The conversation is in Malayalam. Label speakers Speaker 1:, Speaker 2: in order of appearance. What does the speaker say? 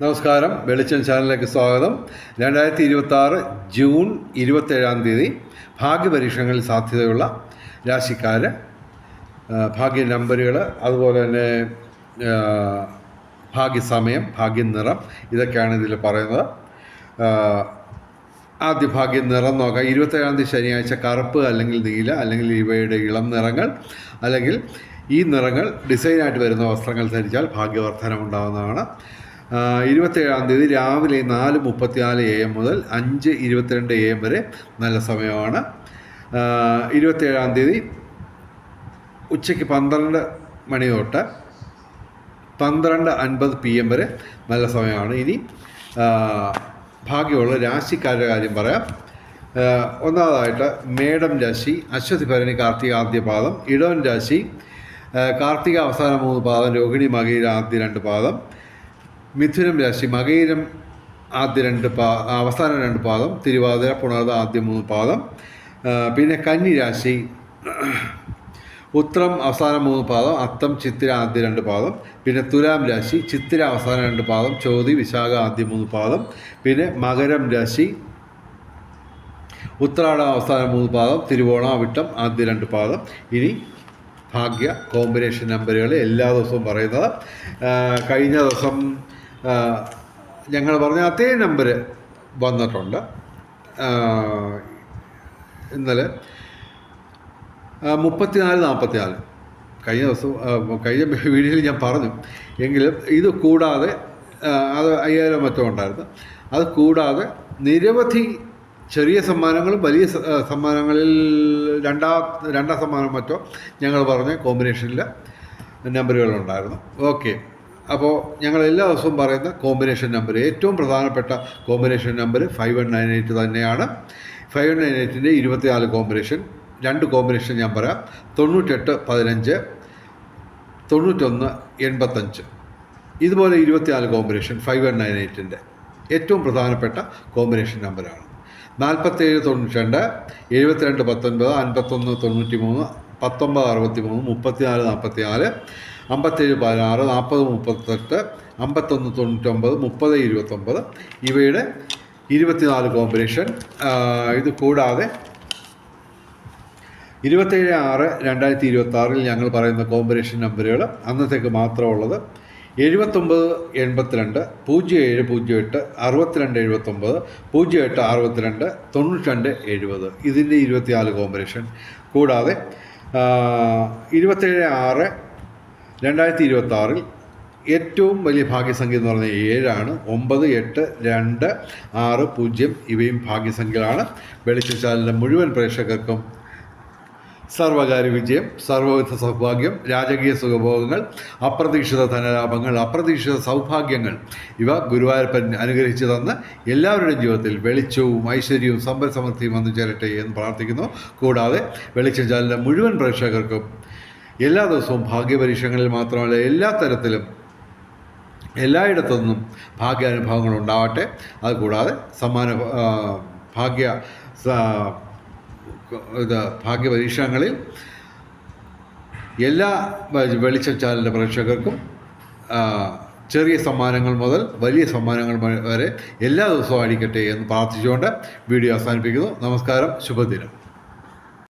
Speaker 1: നമസ്കാരം, വെളിച്ചം ചാനലിലേക്ക് സ്വാഗതം. 2026 ജൂൺ 27 ഭാഗ്യപരീക്ഷണങ്ങളിൽ സാധ്യതയുള്ള രാശിക്കാർ, ഭാഗ്യ നമ്പറുകൾ, അതുപോലെ തന്നെ ഭാഗ്യസമയം, ഭാഗ്യനിറം, ഇതൊക്കെയാണ് ഇതിൽ പറയുന്നത്. ആദ്യ ഭാഗ്യനിറം നോക്കാം. 27 ശനിയാഴ്ച കറുപ്പ് അല്ലെങ്കിൽ നീല അല്ലെങ്കിൽ ഇവയുടെ ഇളം നിറങ്ങൾ അല്ലെങ്കിൽ ഈ നിറങ്ങൾ ഡിസൈനായിട്ട് വരുന്ന വസ്ത്രങ്ങൾ ധരിച്ചാൽ ഭാഗ്യവർദ്ധനം ഉണ്ടാകുന്നതാണ്. 27 രാവിലെ 4:34 AM മുതൽ 5:22 AM വരെ നല്ല സമയമാണ്. 27 ഉച്ചയ്ക്ക് 12 മണി തൊട്ട് 12:50 PM വരെ നല്ല സമയമാണ്. ഇനി ഭാഗ്യമുള്ള രാശിക്കാരുടെ കാര്യം പറയാം. ഒന്നാമതായിട്ട് മേടം രാശി, അശ്വതി ഭരണി കാർത്തിക ആദ്യ പാദം, ഇടവൻ രാശി കാർത്തിക അവസാന 3 പാദം, രോഹിണി മകയിര ആദ്യ 2 പാദം, മിഥുനം രാശി മകയിരം ആദ്യ അവസാന 2 പാദം, തിരുവാതിര പുണർത ആദ്യ 3 പാദം, പിന്നെ കന്നി രാശി ഉത്രം അവസാന 3 പാദം, അത്തം ചിത്തിര ആദ്യ 2 പാദം, പിന്നെ തുലാം രാശി ചിത്തിര അവസാന 2 പാദം, ചോതി വിശാഖ ആദ്യ 3 പാദം, പിന്നെ മകരം രാശി ഉത്രാടം അവസാന 3 പാദം, തിരുവോണം അവിട്ടം ആദ്യ 2 പാദം. ഇനി ഭാഗ്യ കോമ്പിനേഷൻ നമ്പറുകൾ എല്ലാ ദിവസവും പറയുന്നത്. കഴിഞ്ഞ ദിവസം ഞങ്ങൾ പറഞ്ഞ അതേ നമ്പർ വന്നിട്ടുണ്ട്. ഇന്നലെ 34-44 കഴിഞ്ഞ ദിവസം കഴിഞ്ഞ വീഡിയോയിൽ ഞാൻ പറഞ്ഞു. എങ്കിലും ഇത് കൂടാതെ അത് 5000 മറ്റോ ഉണ്ടായിരുന്നു. അത് കൂടാതെ നിരവധി ചെറിയ സമ്മാനങ്ങളും വലിയ സമ്മാനങ്ങളിൽ രണ്ടാം സമ്മാനം മറ്റോ ഞങ്ങൾ പറഞ്ഞ കോമ്പിനേഷനിൽ നമ്പറുകളുണ്ടായിരുന്നു. ഓക്കെ, അപ്പോൾ ഞങ്ങൾ എല്ലാ ദിവസവും പറയുന്ന കോമ്പിനേഷൻ നമ്പർ, ഏറ്റവും പ്രധാനപ്പെട്ട കോമ്പിനേഷൻ നമ്പർ 5198 തന്നെയാണ്. 5198ൻ്റെ 24 കോമ്പിനേഷൻ, 2 കോമ്പിനേഷൻ ഞാൻ പറയാം. 98-15, 91-85, ഇതുപോലെ 24 കോമ്പിനേഷൻ 5198ൻ്റെ ഏറ്റവും പ്രധാനപ്പെട്ട കോമ്പിനേഷൻ നമ്പറാണ്. 47-92, 72-19, 51-93, 19-63, 34-44, 57-16, 40-38, 51-99, 30-29, ഇവയുടെ 24 കോമ്പിനേഷൻ. ഇത് കൂടാതെ 27/6/2026 ഞങ്ങൾ പറയുന്ന കോമ്പിനേഷൻ നമ്പറുകൾ അന്നത്തേക്ക് മാത്രമുള്ളത് 79-82, 07-08, 62-79, 08-62, 92-70, ഇതിൻ്റെ 24 കോമ്പിനേഷൻ. കൂടാതെ 27/6/2026 ഏറ്റവും വലിയ ഭാഗ്യസംഖ്യ എന്ന് പറഞ്ഞാൽ 7ആണ്. 9, 8, 2, 6, 0 ഇവയും ഭാഗ്യസംഖ്യകളാണ്. വെളിച്ചം ചാനലിലെ മുഴുവൻ പ്രേക്ഷകർക്കും സർവകാര്യ വിജയം, സർവവിധ സൗഭാഗ്യം, രാജകീയ സുഖഭോഗങ്ങൾ, അപ്രതീക്ഷിത ധനലാഭങ്ങൾ, അപ്രതീക്ഷിത സൗഭാഗ്യങ്ങൾ ഇവ ഗുരുവായൂരപ്പൻ അനുഗ്രഹിച്ചു തന്ന് എല്ലാവരുടെയും ജീവിതത്തിൽ വെളിച്ചവും ഐശ്വര്യവും സമ്പൽ സമൃദ്ധിയും വന്നു ചേരട്ടെ എന്ന് പ്രാർത്ഥിക്കുന്നു. കൂടാതെ വെളിച്ചം ചാനലിലെ മുഴുവൻ പ്രേക്ഷകർക്കും എല്ലാ ദിവസവും ഭാഗ്യപരീക്ഷകളിൽ മാത്രമല്ല എല്ലാ തരത്തിലും എല്ലായിടത്തുനിന്നും ഭാഗ്യാനുഭവങ്ങൾ ഉണ്ടാവട്ടെ. അതുകൂടാതെ ഭാഗ്യപരീക്ഷണങ്ങളിൽ എല്ലാ വെളിച്ചം ചാനലിൻ്റെ പ്രേക്ഷകർക്കും ചെറിയ സമ്മാനങ്ങൾ മുതൽ വലിയ സമ്മാനങ്ങൾ വരെ എല്ലാ ദിവസവും അടിക്കട്ടെ എന്ന് പ്രാർത്ഥിച്ചുകൊണ്ട് വീഡിയോ അവസാനിപ്പിക്കുന്നു. നമസ്കാരം, ശുഭദിനം.